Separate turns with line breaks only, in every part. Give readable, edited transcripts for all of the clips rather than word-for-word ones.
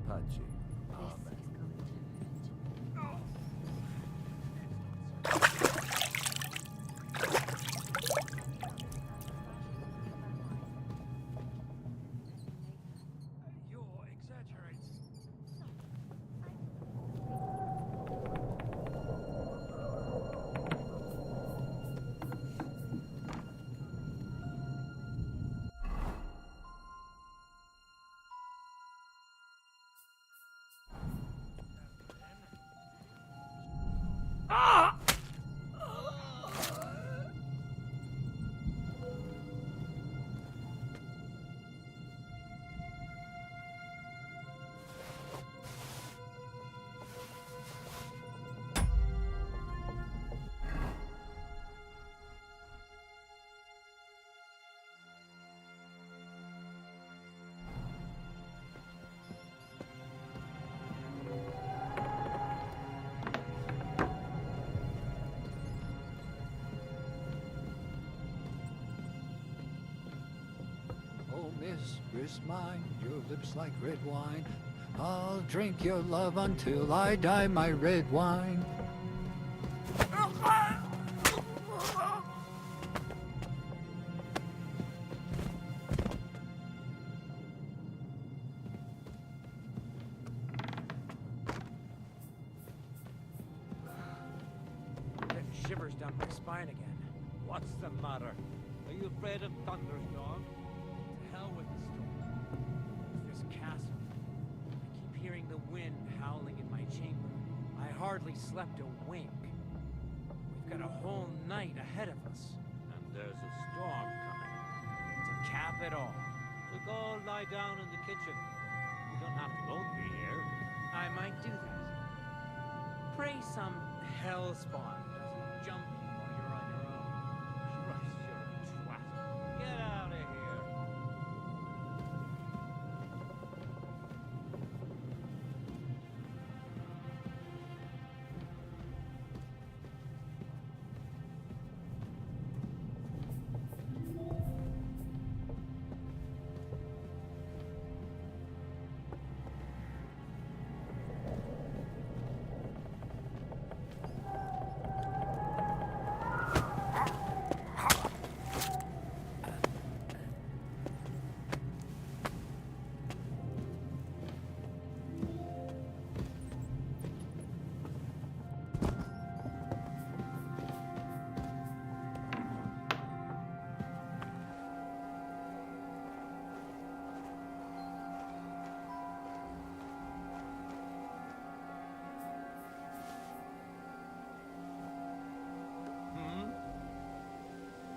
Pace. Amen.
You're exaggerating.
Oh, mistress mine, your lips like red wine. I'll drink your love until I die, my red wine.
Getting shivers down my spine again.
What's the matter? Are you afraid of thunderstorms?
To hell with the storm. It's this castle. I keep hearing the wind howling in my chamber. I hardly slept a wink. We've got a whole night ahead of us.
And there's a storm coming.
To cap it all.
So go lie down in the kitchen. You don't have to both be here.
I might do that. Pray some hell spawn doesn't jump you while you're on your own.
Christ, you're a twat. Get out of here.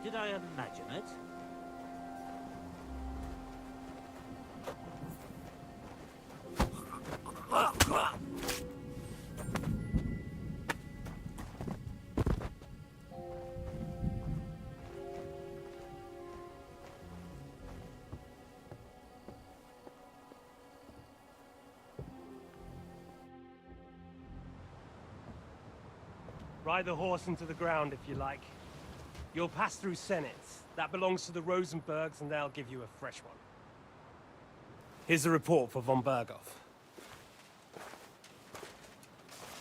Did I imagine it?
Ride the horse into the ground if you like. You'll pass through Senates. That belongs to the Rosenbergs, and they'll give you a fresh one. Here's a report for von Berghoff.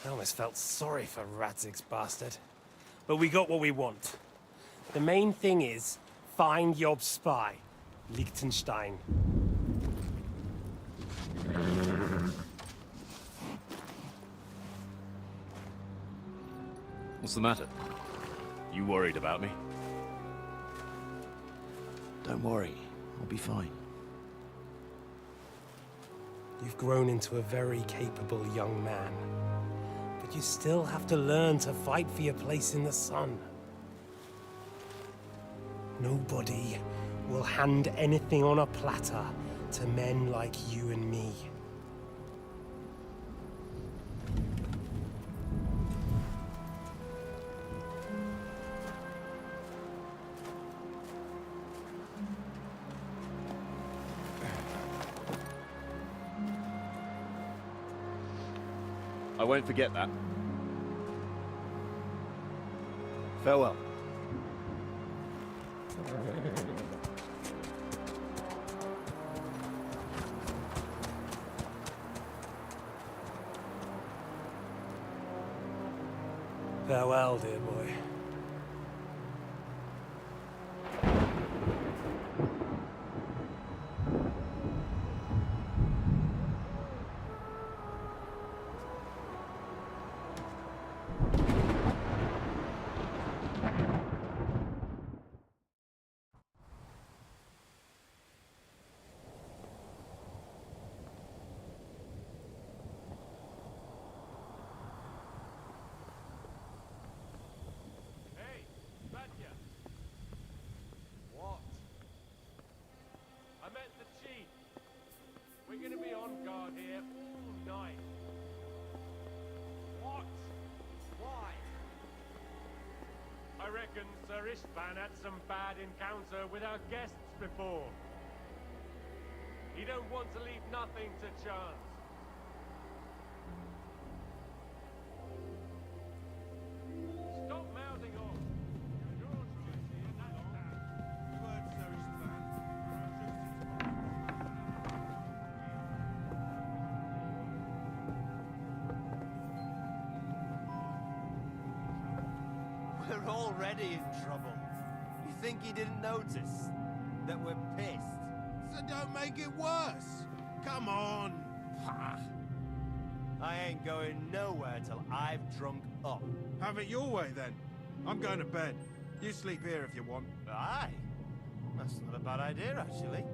I almost felt sorry for Radzig's bastard. But we got what we want. The main thing is, find Job's spy, Liechtenstein.
What's the matter? You worried about me?
Don't worry, I'll be fine.
You've grown into a very capable young man. But you still have to learn to fight for your place in the sun. Nobody will hand anything on a platter to men like you and me.
I won't forget that. Farewell.
Farewell, dear boy.
Hey, Badger. What? I met the chief. We're gonna be on guard here all night. What? Why? I reckon Sir Istvan had some bad encounter with our guests before. He don't want to leave nothing to chance. Stop mouthing off. You're all trying to hear that all. You heard Sir Istvan.
We're already in trouble. You think he didn't notice that we're pissed?
So don't make it worse. Come on.
I ain't going nowhere till I've drunk up.
Have it your way then. I'm going to bed. You sleep here if you want.
Aye. That's not a bad idea, actually.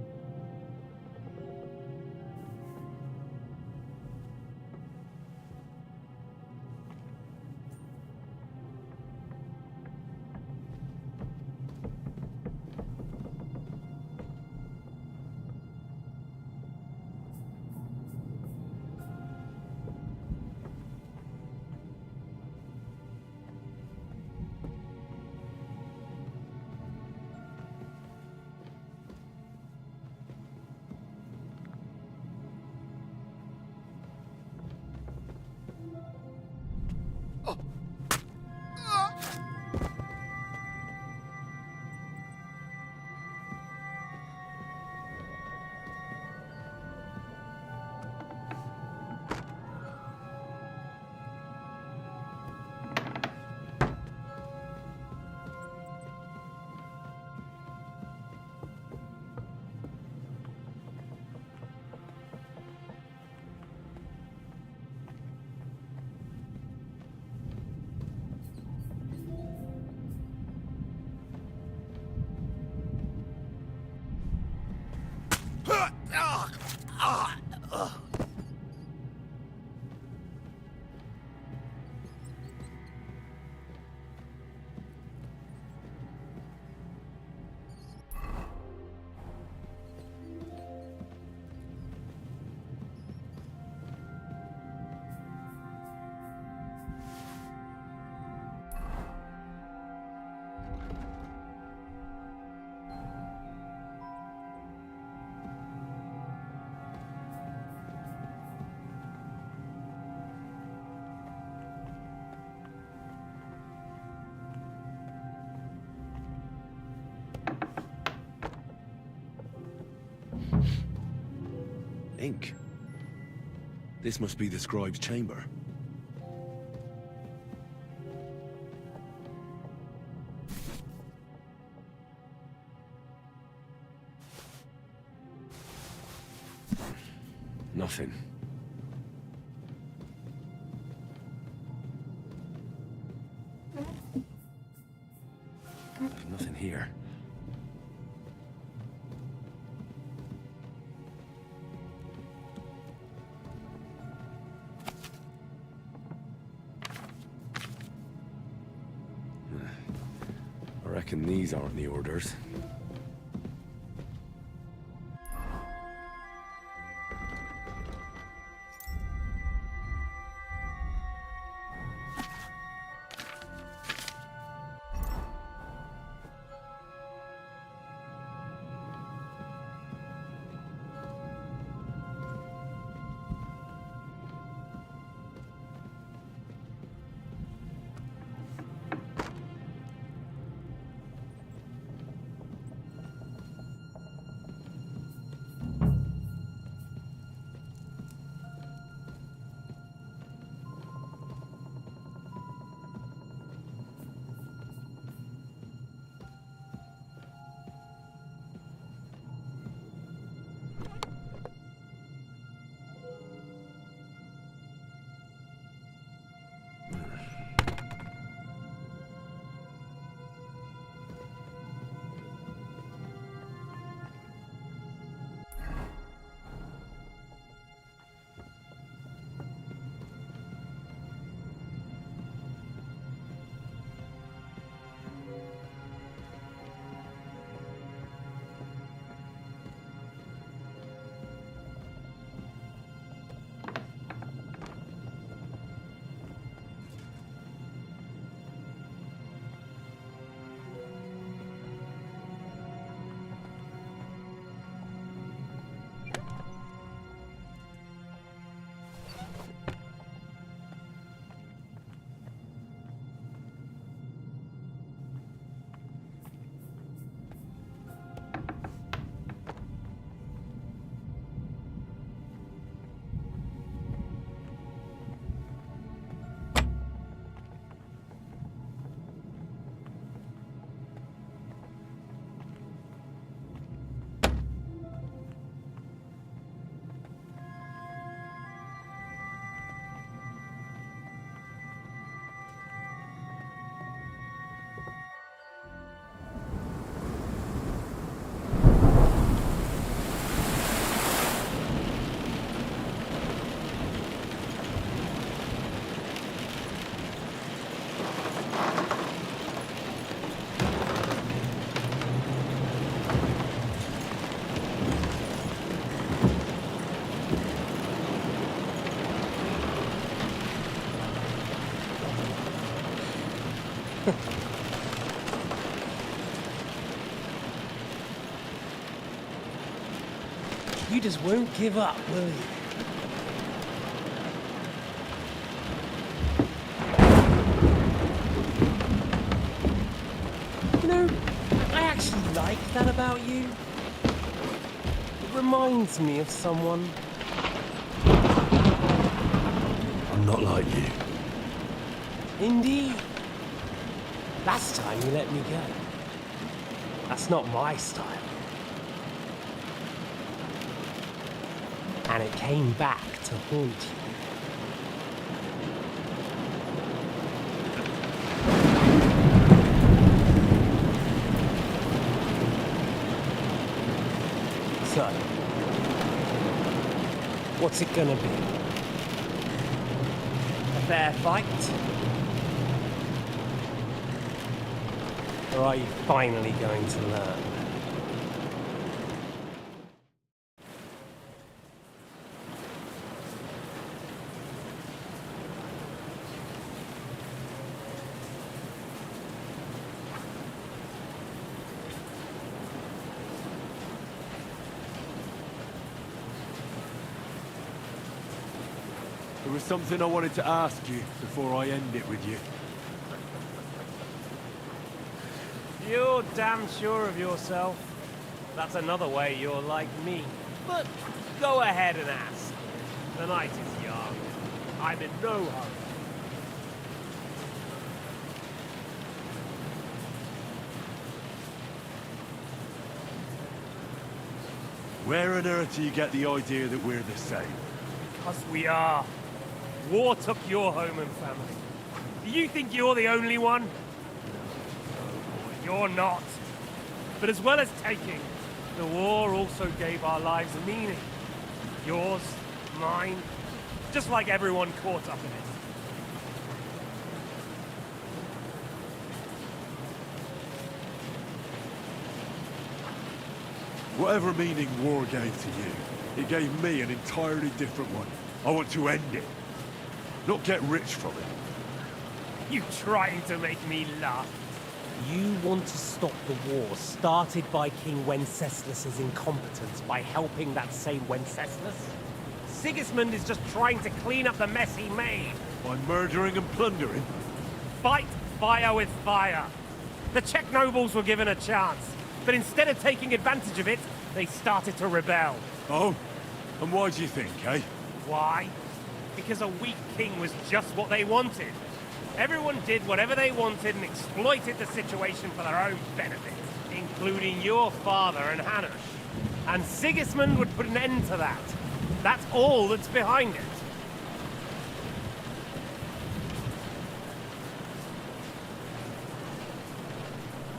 Ink. This must be the scribe's chamber. Nothing. There's nothing here. I reckon these aren't the orders.
You just won't give up, will you? You know, I actually like that about you. It reminds me of someone.
I'm not like you.
Indeed. Last time you let me go. That's not my style. And it came back to haunt you. So, what's it gonna be? A fair fight? Or are you finally going to learn?
There was something I wanted to ask you before I end it with you.
You're damn sure of yourself. That's another way you're like me. But go ahead and ask. The night is young. I'm in no hurry.
Where on earth do you get the idea that we're the same?
Because we are. War took your home and family. Do you think you're the only one? You're not. But as well as taking, the war also gave our lives a meaning. Yours, mine, just like everyone caught up in it.
Whatever meaning war gave to you, it gave me an entirely different one. I want to end it, not get rich from it.
You trying to make me laugh? You want to stop the war started by King Wenceslas's incompetence by helping that same Wenceslas? Sigismund is just trying to clean up the mess he made.
By murdering and plundering?
Fight fire with fire. The Czech nobles were given a chance, but instead of taking advantage of it, they started to rebel.
Oh? And why do you think, eh?
Why? Because a weak king was just what they wanted. Everyone did whatever they wanted and exploited the situation for their own benefit, including your father and Hanush. And Sigismund would put an end to that. That's all that's behind it.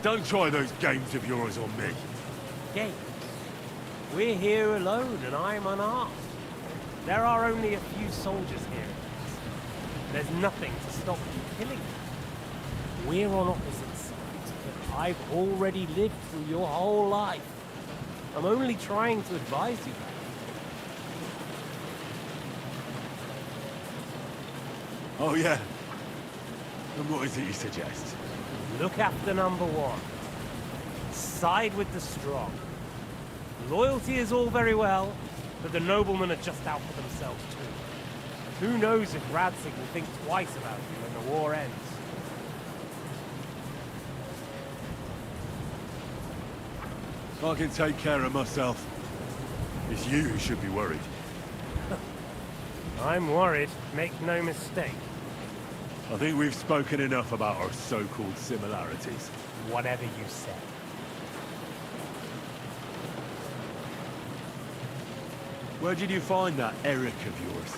Don't try those games of yours on me.
Games. We're here alone and I'm unarmed. There are only a few soldiers here. There's nothing to stop you killing them. We're on opposite sides, but I've already lived through your whole life. I'm only trying to advise you.
Oh, yeah? And what is it you suggest?
Look after number one. Side with the strong. Loyalty is all very well, but the noblemen are just out for themselves too. Who knows if Radzig will think twice about you when the war ends.
I can take care of myself. It's you who should be worried.
I'm worried, make no mistake.
I think we've spoken enough about our so-called similarities.
Whatever you say.
Where did you find that Eric of yours?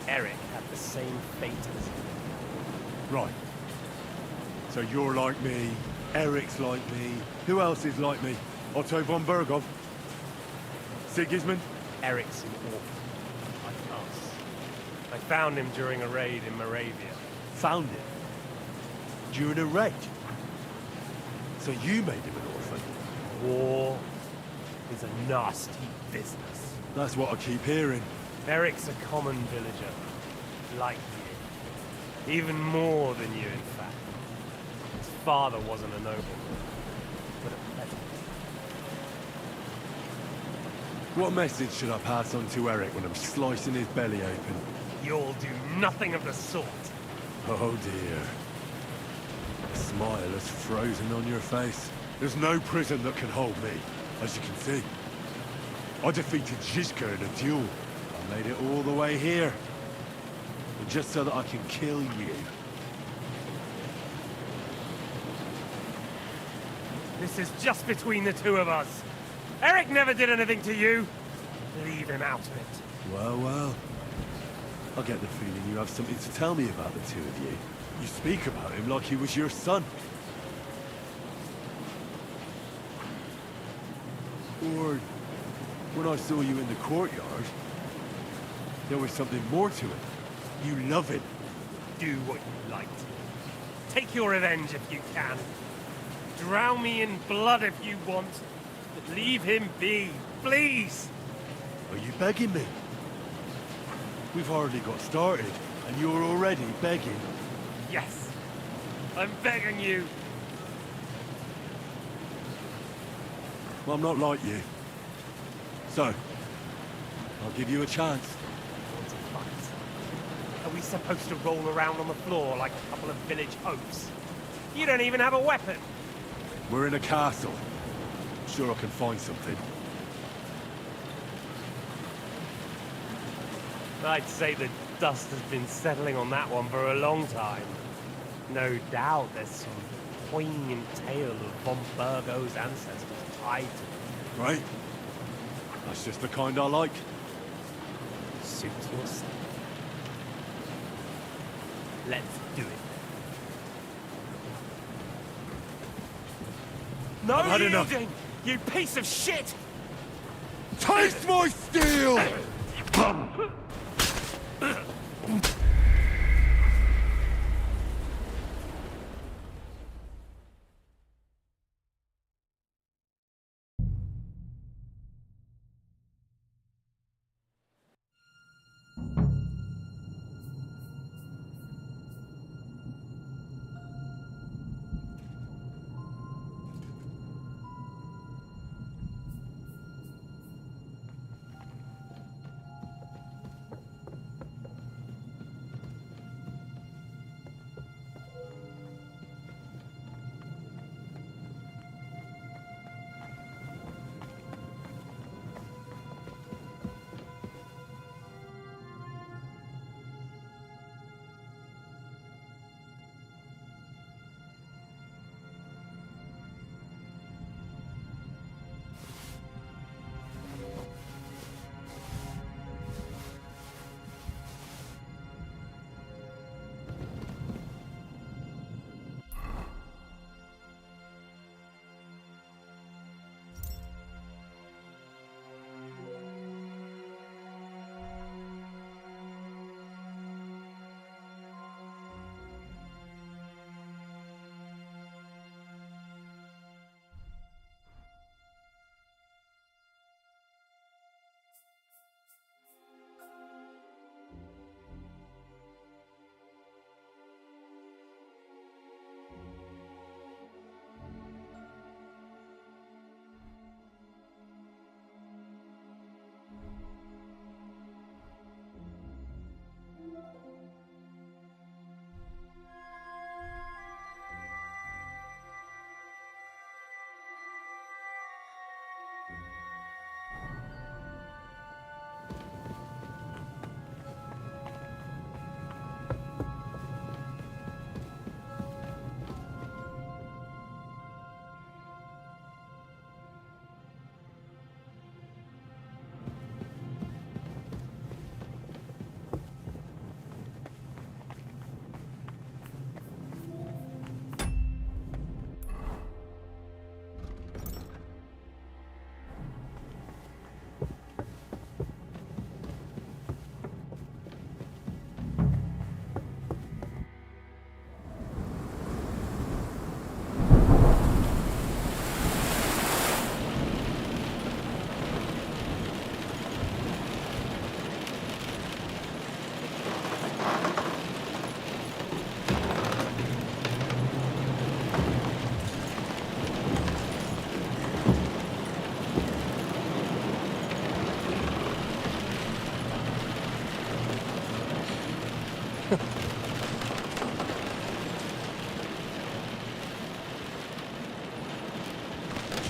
Eric had the same fate as you.
Right. So you're like me, Eric's like me. Who else is like me? Otto von Bergov? Sigismund?
Eric's an orphan, like us. I found him during a raid in Moravia.
Found him? During a raid? So you made him an orphan?
War is a nasty business.
That's what I keep hearing.
Eric's a common villager, like you. Even more than you, in fact. father wasn't a noble, but a peasant.
What message should I pass on to Eric when I'm slicing his belly open?
You'll do nothing of the sort.
Oh dear. The smile is frozen on your face. There's no prison that can hold me, as you can see. I defeated Zizka in a duel. I made it all the way here. And just so that I can kill you.
This is just between the two of us. Eric never did anything to you. Leave him out of it.
Well, well. I get the feeling you have something to tell me about the two of you. You speak about him like he was your son. Or, when I saw you in the courtyard, there was something more to it. You love him.
Do what you like. Take your revenge if you can. Drown me in blood if you want. But leave him be, please!
Are you begging me? We've hardly got started, and you're already begging.
Yes, I'm begging you.
Well, I'm not like you. So, I'll give you a chance.
Want to fight? Are we supposed to roll around on the floor like a couple of village oafs? You don't even have a weapon.
We're in a castle. Sure I can find something.
I'd say the dust has been settling on that one for a long time. No doubt there's some poignant tale of von Burgo's ancestors tied to it.
Right? That's just the kind I like.
Suit yourself. Let's do it. No
I've had enough.
yielding, you piece of shit!
Taste my steel!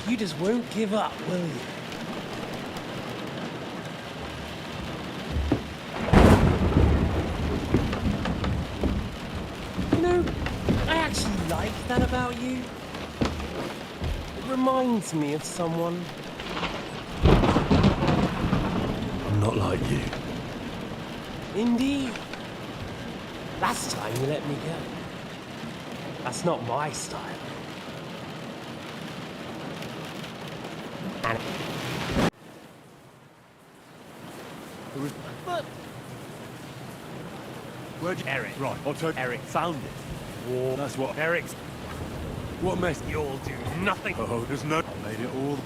You just won't give up, will you? You know, I actually like that about you. It reminds me of someone.
I'm not like you.
Indeed. Last time you let me go. That's not my style. And but
Where'd you...
Eric.
Right, I'll tell
Eric found it. War.
That's what...
Eric's.
What mess?
You'll do nothing.
Oh, there's no... I made it all...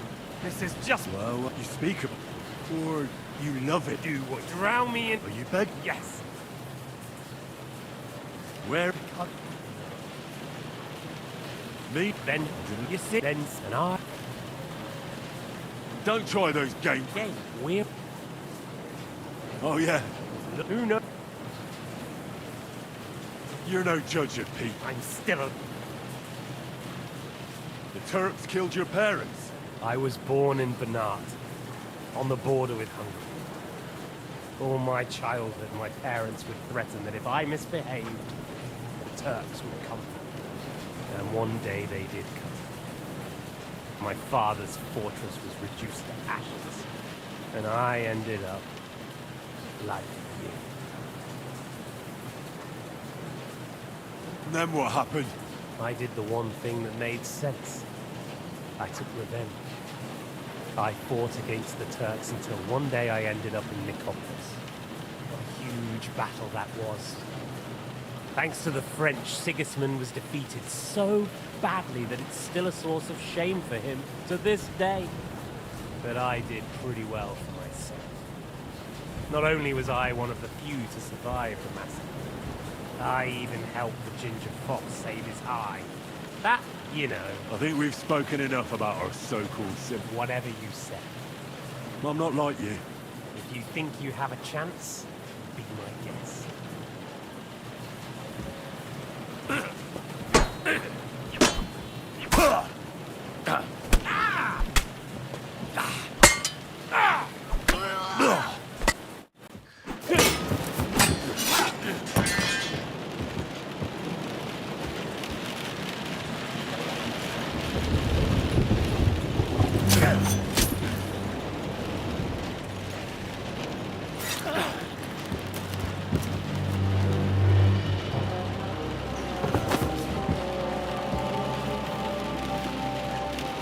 This is just.
Well, you speak of it. Or you love it.
Do what? Drown me in.
Are you beg?
Yes.
Where? Me?
Then you sit. Then and I.
Don't try those games.
Game. We're.
Oh, yeah.
Who knows?
You're no judge of Pete.
I'm still a.
The Turks killed your parents.
I was born in Banat, on the border with Hungary. All my childhood, my parents would threaten that if I misbehaved, the Turks would come. And one day they did come. My father's fortress was reduced to ashes, and I ended up like you.
And then what happened?
I did the one thing that made sense. I took revenge. I fought against the Turks until one day I ended up in Nicopolis. What a huge battle that was. Thanks to the French, Sigismund was defeated so badly that it's still a source of shame for him to this day. But I did pretty well for myself. Not only was I one of the few to survive the massacre, I even helped the Ginger Fox save his hide. That, you know.
I think we've spoken enough about our so-called civil...
Whatever you said.
I'm not like you.
If you think you have a chance, be my guest.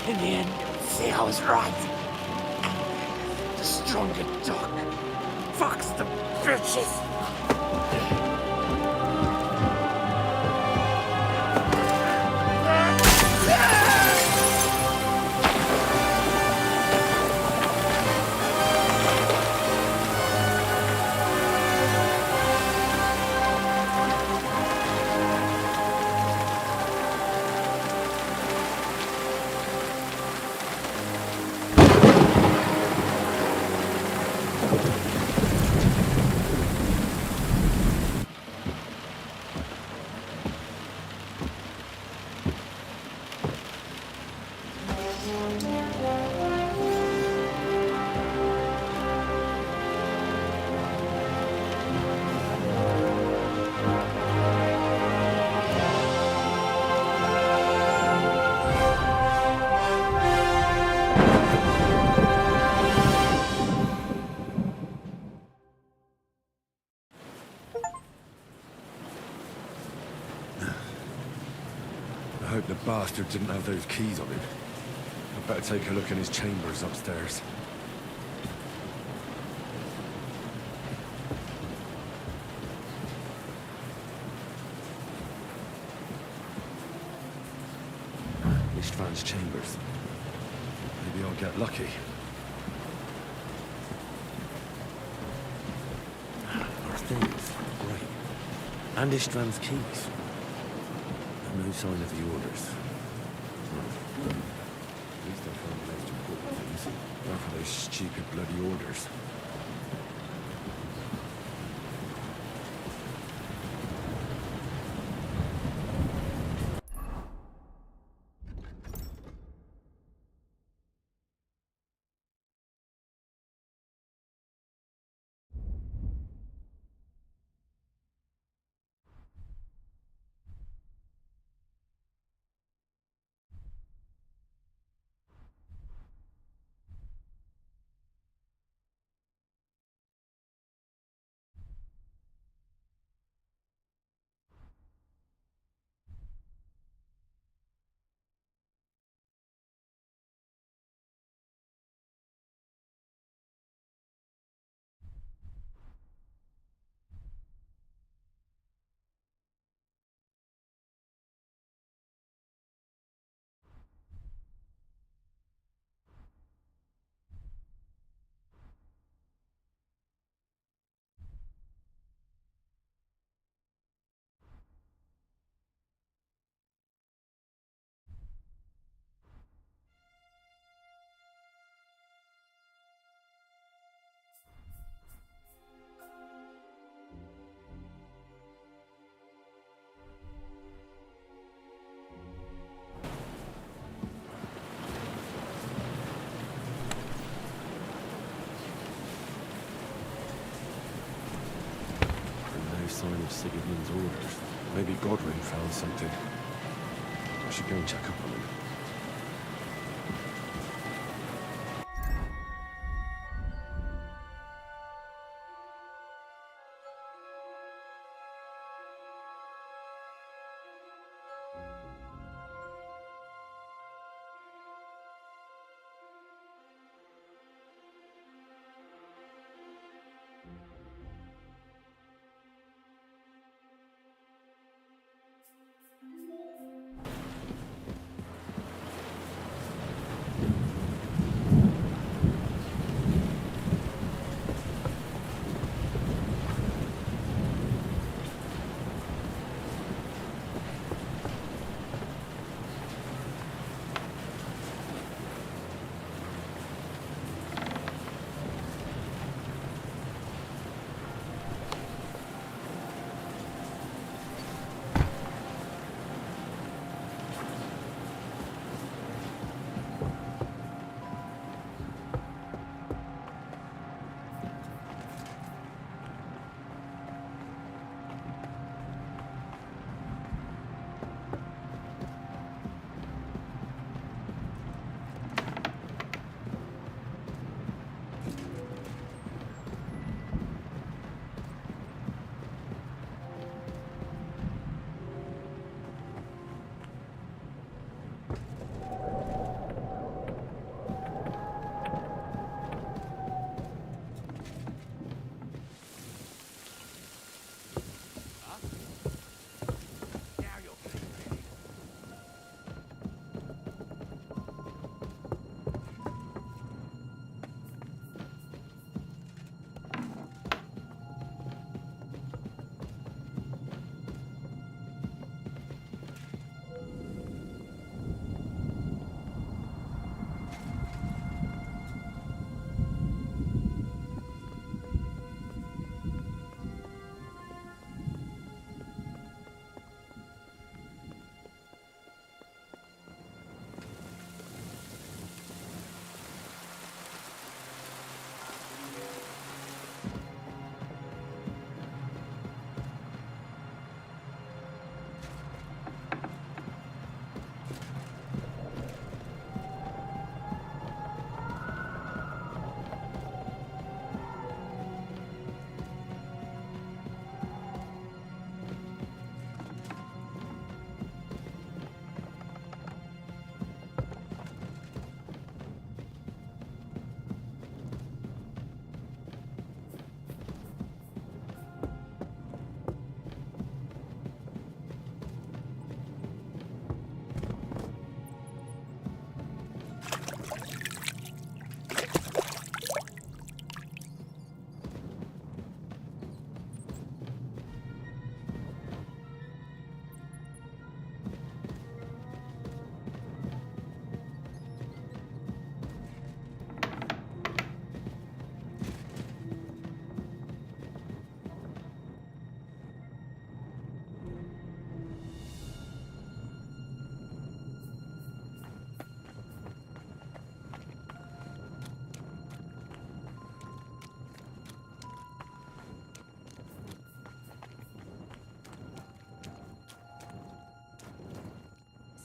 In the end, see, I was right. The stronger dog fucks the bitches.
I hope the bastard didn't have those keys on him. I'd better take a look in his chambers upstairs. István's chambers. Maybe I'll get lucky. Our things. Right. And István's keys. No sign of the orders. At least I found the most important things. Not for those stupid bloody orders. sign of Sigismund's orders. Maybe Godwin found something. I should go and check up on him.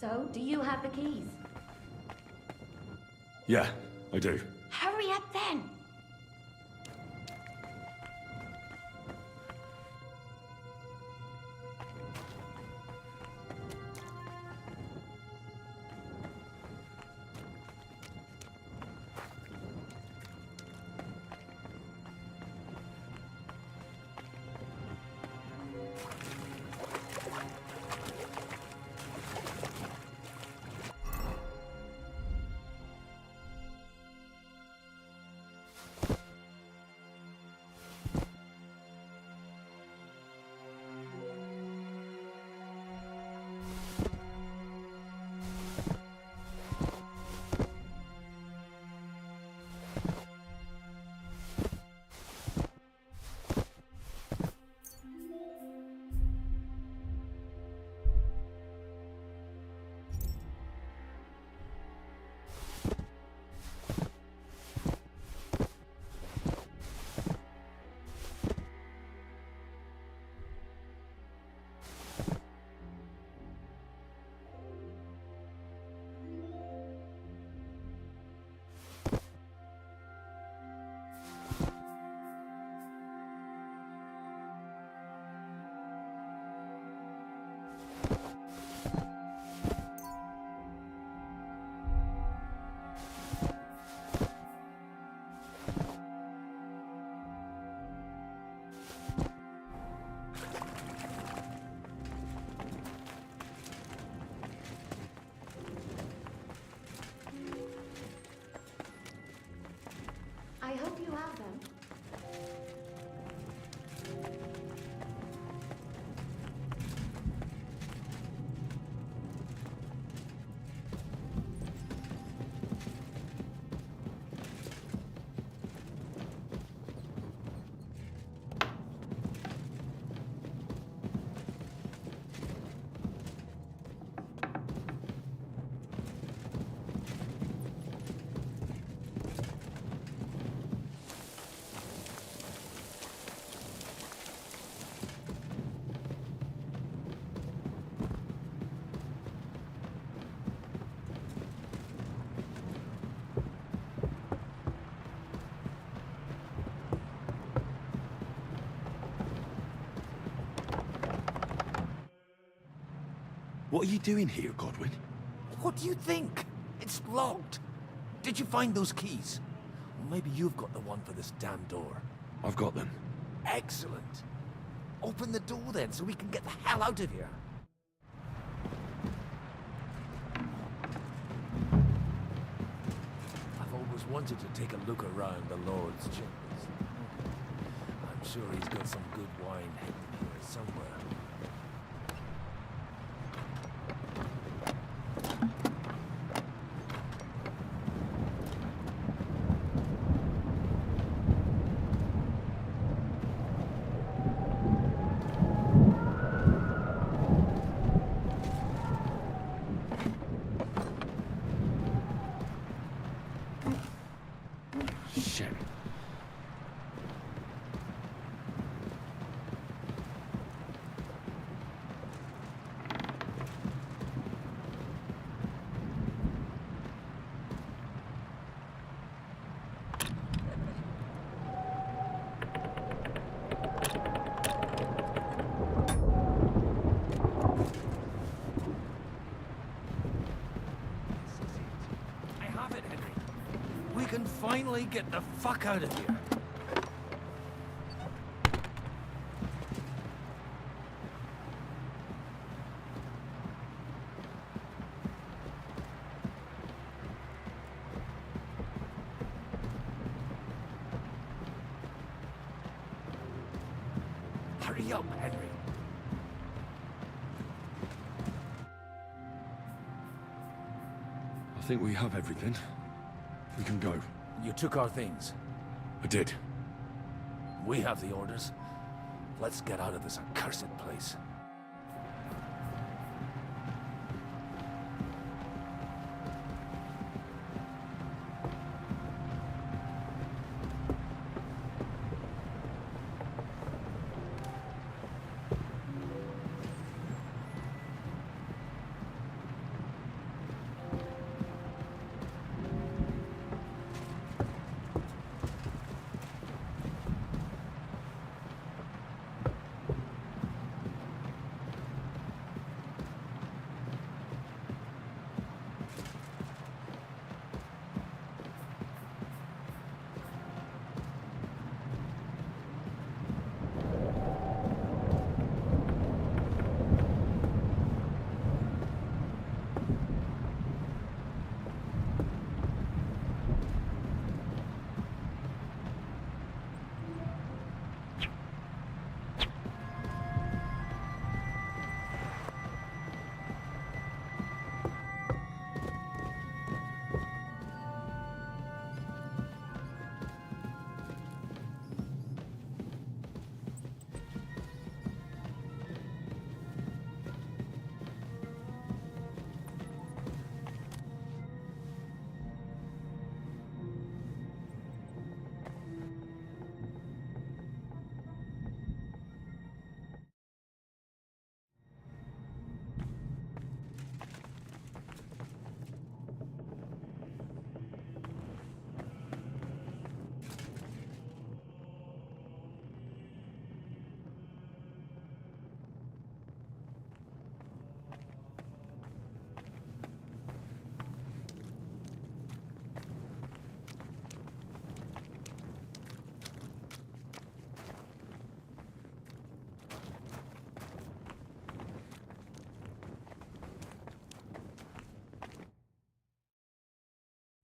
So, do you have the keys?
Yeah, I do.
Hurry up then!
What are you doing here, Godwin?
What do you think? It's locked. Did you find those keys? Well, maybe you've got the one for this damn door.
I've got them.
Excellent. Open the door then, so we can get the hell out of here. I've always wanted to take a look around the Lord's chambers. I'm sure he's got some good wine hidden here somewhere.
Shit.
I have it, Henry. We can finally get the fuck out of here. Hurry up, Henry.
I think we have everything. We can go.
You took our things.
I did.
We have the orders. Let's get out of this accursed place.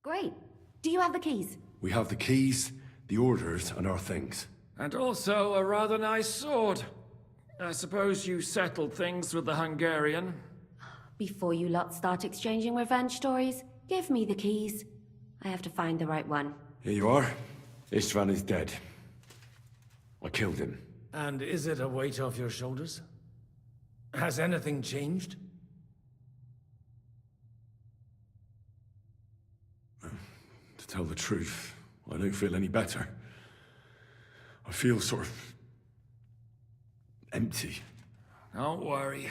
Great. Do you have the keys?
We have the keys, the orders, and our things.
And also a rather nice sword. I suppose you settled things with the Hungarian?
Before you lot start exchanging revenge stories, give me the keys. I have to find the right one.
Here you are. Istvan is dead. I killed him.
And is it a weight off your shoulders? Has anything changed?
To tell the truth, I don't feel any better. I feel sort of empty.
Don't worry.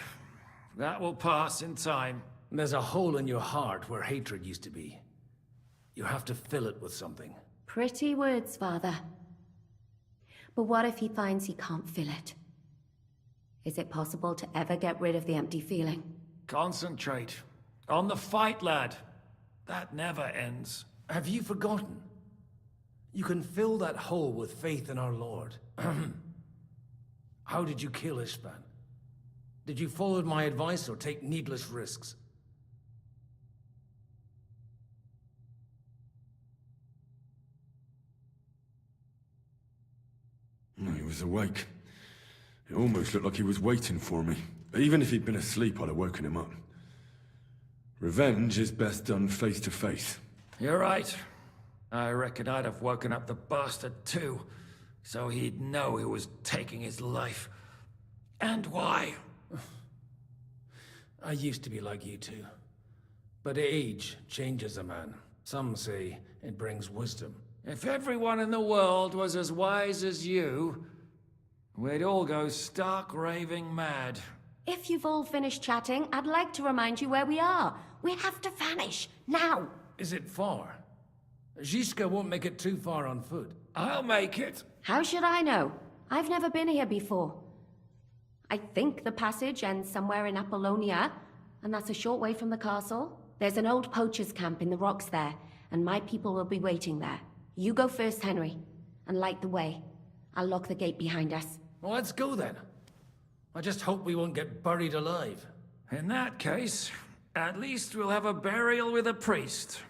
That will pass in time.
There's a hole in your heart where hatred used to be. You have to fill it with something.
Pretty words, Father. But what if he finds he can't fill it? Is it possible to ever get rid of the empty feeling?
Concentrate. On the fight, lad. That never ends. Have you forgotten? You can fill that hole with faith in our Lord. How did you kill Ishban? Did you follow my advice or take needless risks?
He was awake. It almost looked like he was waiting for me. Even if he'd been asleep, I'd have woken him up. Revenge is best done face to face.
You're right. I reckon I'd have woken up the bastard too, so he'd know who was taking his life. And why. I used to be like you two. But age changes a man. Some say it brings wisdom. If everyone in the world was as wise as you, we'd all go stark raving mad.
If you've all finished chatting, I'd like to remind you where we are. We have to vanish, now!
Is it far? Zizka won't make it too far on foot. I'll make it.
How should I know? I've never been here before. I think the passage ends somewhere in Apollonia, and that's a short way from the castle. There's an old poacher's camp in the rocks there, and my people will be waiting there. You go first, Henry, and light the way. I'll lock the gate behind us.
Well, let's go then. I just hope we won't get buried alive. In that case, at least we'll have a burial with a priest.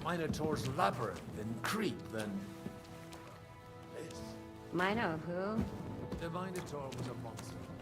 A Minotaur's labyrinth in Crete than this.
Mino who?
The Minotaur was a monster.